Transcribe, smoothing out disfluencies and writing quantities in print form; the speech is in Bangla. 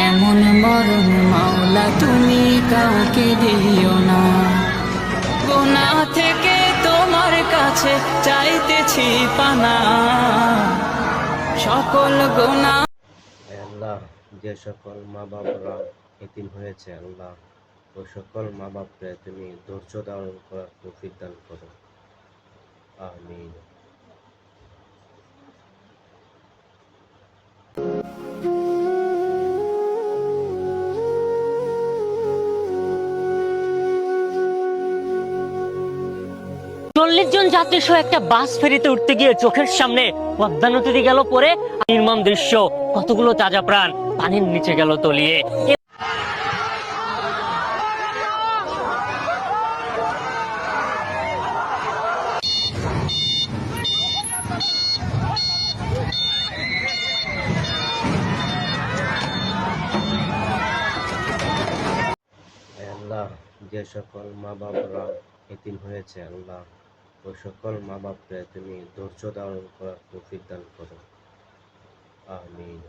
এমন মরণ মাওলা তুমি কাউকে দিও না। গুনাহ থেকে তোমার কাছে চাইতেছি পানা, সকল গুনাহ। আল্লাহ, যে সকল মা বাবারা এতিম হয়েছে আল্লাহ, ওই সকল মা বাপকে তুমি ধৈর্য ধারণ করার তৌফিক দান করো। আমিন। চল্লিশ জন যাত্রী সহ একটা বাস ফেরিতে উঠতে গিয়ে চোখের সামনে পদ্মা নদীতে গেল পরে নির্মম দৃশ্য, কতগুলো তাজা প্রাণ পানির নিচে গেল তলিয়ে। আল্লাহ, যে সকল মা বাবারা এতিম হয়েছে আল্লাহ, ওই সকল মা বাপকে তুমি ধৈর্য ধারণ করার তৌফিক দান করো। আমিন।